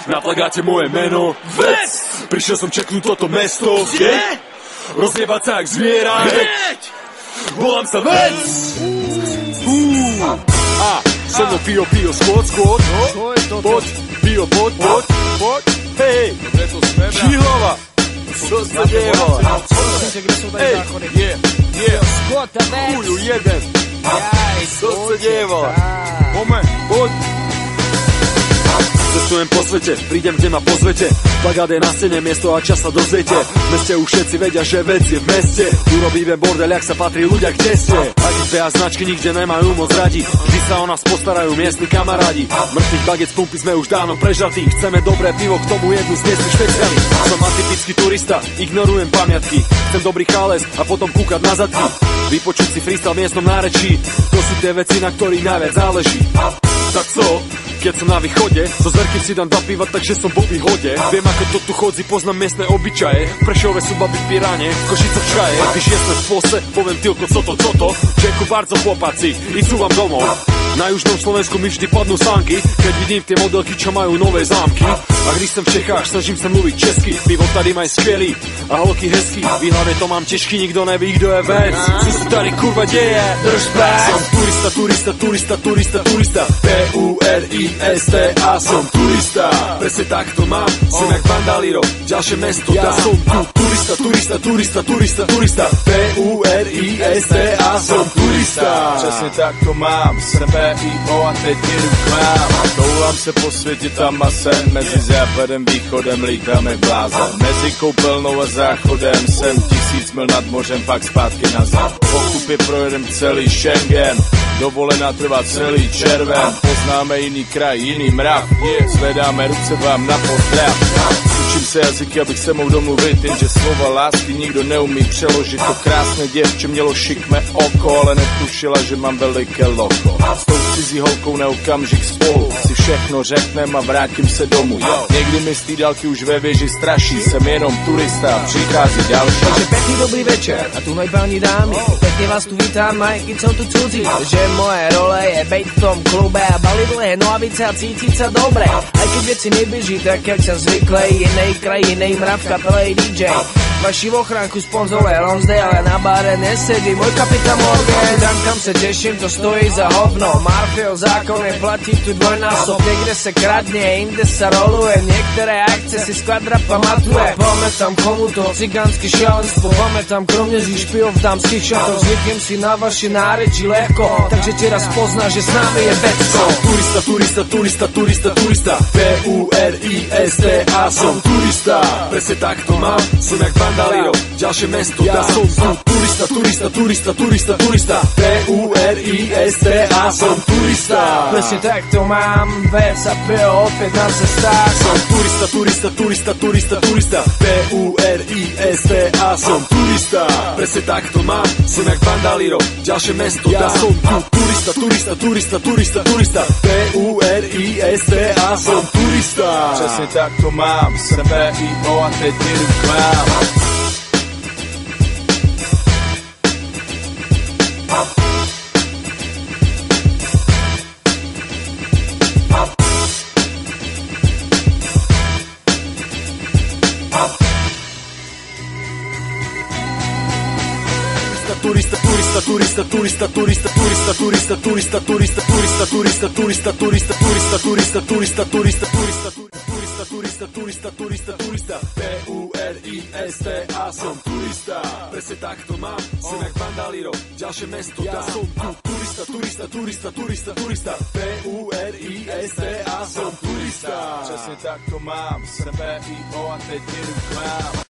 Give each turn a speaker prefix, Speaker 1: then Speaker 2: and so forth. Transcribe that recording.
Speaker 1: Na plagáte moje meno. Vec! Prišiel som čeknúť toto mesto.
Speaker 2: Kde?
Speaker 1: Rozjebať sa jak zviera.
Speaker 2: Hneď!
Speaker 1: Volám sa Vec! A so mnou pio, skôd. Poď, pio, poď. Hej, Číhlava. Co sa deje, vole? Hej,
Speaker 3: Skôd a Vec.
Speaker 1: Chuju, jeden. Co sa deje, vole? Poď. Cestujem po svete, prídem, kde ma pozvete. Plagát je na scéne, miesto a čas sa dozviete. V meste už všetci vedia, že Vec je v meste. Urobíme bordel, jak sa patrí ľudia k teste. XB a značky nikde nemajú moc radi. Vždy sa o nás postarajú miestni kamarádi. Mŕtvych baget z pumpy sme už dávno prežratí. Chceme dobré pivo, k tomu jednu z miestnych špeciálí. Som atypický turista, ignorujem pamiatky. Chcem dobrý chález a potom kúkať na zadky. Vypočuť si freestyle v miestnom nárečí. To sú tie veci, na ktorých najviac záleží. Tak co? Keď som na východe, zo Zverky si dám 2 piva, takže som vo výhode. Viem, ako to tu chodzi, poznám miestne obyčaje. V Prešove sú baby v Piráne, v Košicoch čaje. Když jesme v pose, poviem tylko co to. Čeku bardzo chłopaci, idú vám domov. Na južnom Slovensku mi vždy padnú sánky, keď vidím tie modelky, čo majú nové zámky. A když som v Čechách, snažím sa mluviť česky. Pivo tady mají skvělý a holky hezký. V hlavě to mám těžký, nikdo neví, kdo je Vec. Co se tady kurva děje? Drž back. Som turista. Turista. Som turista. Presne tak to mám. Som jak Bandaliro, ďalšie mesto. Ja som tu turista. Turista. Som turista.
Speaker 2: Přesně tak to mám, jsem PIO a teď jdu k vám. Toulám se po světě tam a sem, mezi západem, východem lítáme blázen. Mezi koupelnou a záchodem jsem 1000 mil nad mořem, pak zpátky nazad. Pokupě projedem celý Schengen, dovolená trvá celý červen. Poznáme jiný kraj, jiný mrav, zvedáme ruce vám na pozdrav. Učím se jazyky, abych se mohl domluvit, jenže slova lásky nikdo neumí přeložit. To krásné děvče mělo šikmé oko, ale netušila, že mám veliké loko. S tou cizí holkou na okamžik spolu si všechno řeknem a vrátím se domů. Někdy mi z té dálky už ve věži straší, jsem jenom turista a přichází další.
Speaker 3: Takže pekný dobrý večer a tu mají páni dámy. Pekne vás tu vítám, aj keď som tu cudzí. Že moje role je bejt v tom klube a baliť dlhé nohavice a cítiť sa dobre. Aj keď veci nebeží tak, jak som zvyklý, inej kraj, inej mrav, kapelej DJ. Vaši v ochránku sponzore Lonsdale, ale na báre nesedí môj kapitán Morgan. Tam, kam se těším, to stojí za hovno. Marfil zákon je platí tu dvojnásob. Niekde se kradne, inde sa roluje. Niektoré akce si skvadra pamatuje. Pamätám komu to cigánsky šialenstvo. Pamätám kromneží špijov v dámskych šatoch. Zvyknem si na vaše náreči lehko, takže ti raz pozná, že s nami je Vecko.
Speaker 1: Turista. Turista. Som turista. Presne tak to mám. Som jak Bandaliro, ďalšie mesto. Ja som tu turista. Turista. Som turista.
Speaker 3: Presne tak to mám, Vec a PO opäť na cestách.
Speaker 1: Som turista. Som turista. Presne tak to mám. Som jak Bandaliro, ďalšie mesto. Ja som tu turista. Som turista.
Speaker 2: Přesně tak to mám, jsem PIO a teď jdu k vám.
Speaker 1: Turista. Som turista. Presne tak to mám. Som jak Bandaliro, ďalšie mesto. Ja som tu turista. Som turista.
Speaker 2: Přesně tak to mám, jsem PIO a teď jdu k vám.